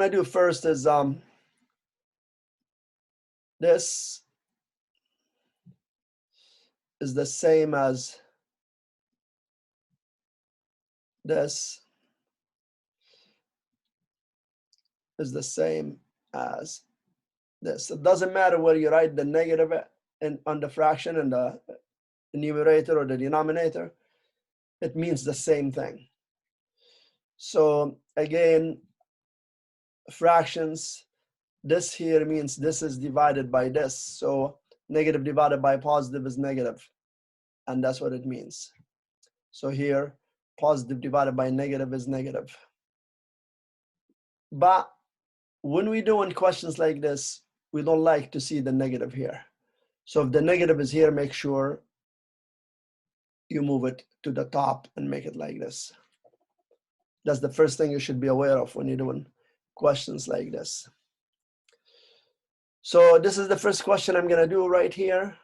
gonna do first is this is the same as this is the same as this. It doesn't matter whether you write the negative on the fraction in the numerator or the denominator. It means the same thing. So again, fractions, this here means this is divided by this. So negative divided by positive is negative, and that's what it means. So here, positive divided by negative is negative. But when we do in questions like this, we don't like to see the negative here. So if the negative is here, make sure you move it to the top and make it like this. That's the first thing you should be aware of when you're doing questions like this. So this is the first question I'm gonna do right here.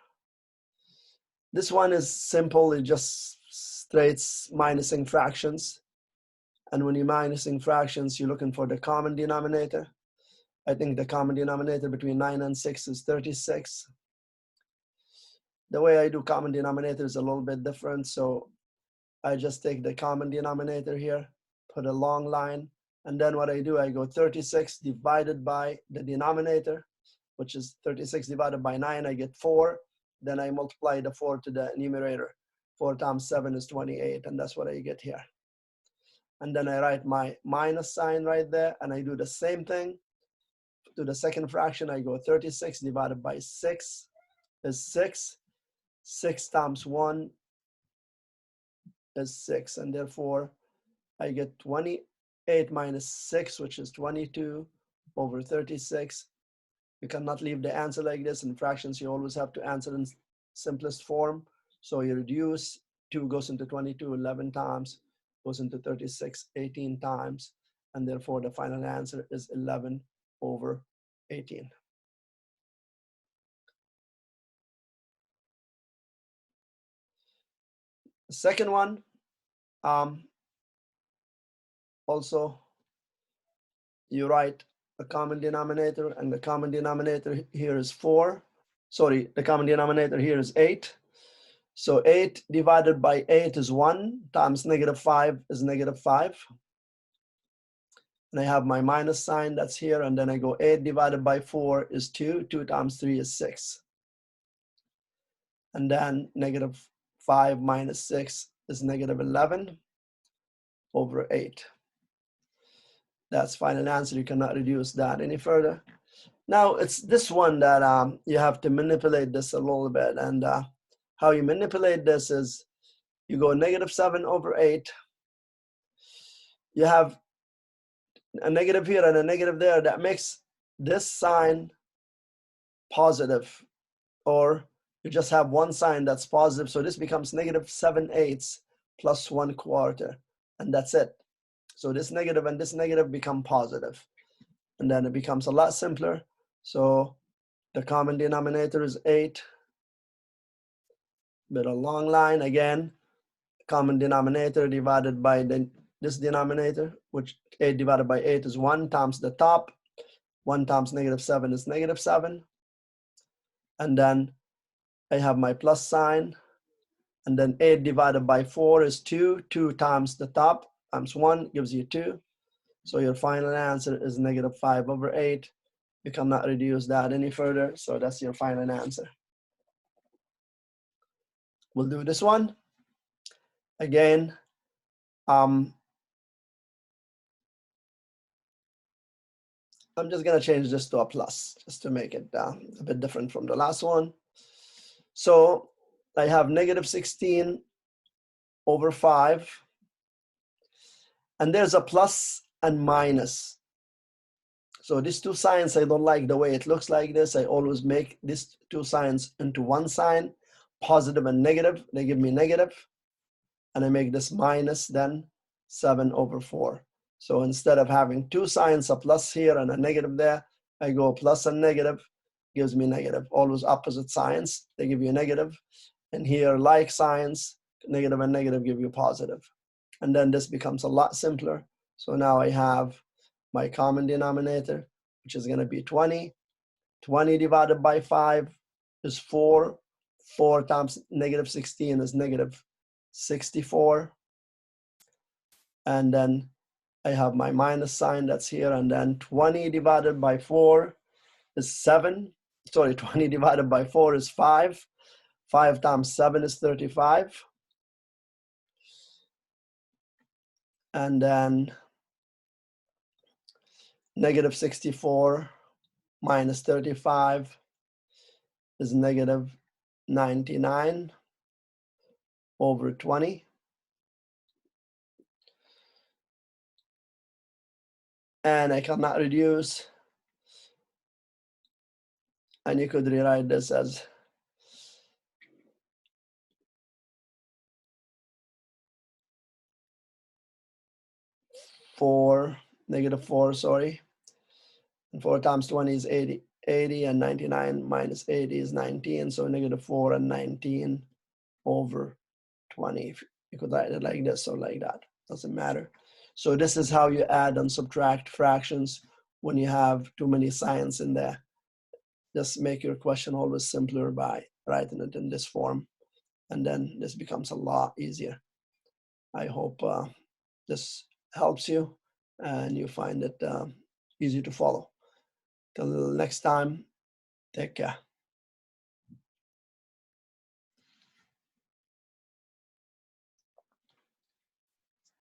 This one is simple, it just straight minusing fractions. And when you're minusing fractions, you're looking for the common denominator. I think the common denominator between 9 and 6 is 36. The way I do common denominator is a little bit different. So I just take the common denominator here, put a long line, and then what I do, I go 36 divided by the denominator, which is 36 divided by 9, I get 4. Then I multiply the 4 to the numerator. 4 times 7 is 28, and that's what I get here. And then I write my minus sign right there, and I do the same thing. To the second fraction, I go 36 divided by 6 is 6. 6 times 1 is 6, and therefore I get 28 minus 6, which is 22 over 36. You cannot leave the answer like this. In fractions, you always have to answer in simplest form. So you reduce, 2 goes into 22 11 times, goes into 36 18 times, and therefore the final answer is 11 over 18. The second one, also you write a common denominator, and the common denominator here is 4. Sorry, the common denominator here is 8. So 8 divided by 8 is 1, times negative 5 is negative 5. And I have my minus sign that's here, and then I go 8 divided by 4 is 2. 2 times 3 is 6. And then negative 5 minus 6 is negative 11 over 8. That's final answer. You cannot reduce that any further. Now it's this one that you have to manipulate this a little bit. And how you manipulate this is you go negative 7 over 8. You have a negative here and a negative there. That makes this sign positive, or you just have one sign that's positive. So this becomes negative 7/8 plus 1/4, and that's it. So this negative and this negative become positive, and then it becomes a lot simpler. So the common denominator is 8, with a long line again, common denominator divided by this denominator, which 8 divided by 8 is 1 times the top. 1 times negative 7 is negative 7. And then I have my plus sign. And then 8 divided by 4 is 2. 2 times the top times 1 gives you 2. So your final answer is negative 5 over 8. You cannot reduce that any further. So that's your final answer. We'll do this one. Again, I'm just going to change this to a plus, just to make it a bit different from the last one. So I have negative 16 over 5. And there's a plus and minus. So these two signs, I don't like the way it looks like this. I always make these two signs into one sign, positive and negative. They give me negative. And I make this minus then 7 over 4. So instead of having two signs, a plus here and a negative there, I go plus and negative, gives me negative. Always opposite signs, they give you negative. And here, like signs, negative and negative give you positive. And then this becomes a lot simpler. So now I have my common denominator, which is going to be 20. 20 divided by 5 is 4. 4 times negative 16 is negative 64. And then I have my minus sign that's here. And then 20 divided by 4 is 7. Sorry, 20 divided by 4 is 5. 5 times 7 is 35. And then negative 64 minus 35 is negative 99 over 20. And I cannot reduce. And you could rewrite this as negative 4, sorry. And 4 times 20 is 80, and 99 minus 80 is 19. So negative 4 and 19 over 20. You could write it like this or like that. Doesn't matter. So this is how you add and subtract fractions when you have too many signs in there. Just make your question always simpler by writing it in this form. And then this becomes a lot easier. I hope this helps you and you find it easy to follow. Till next time, take care.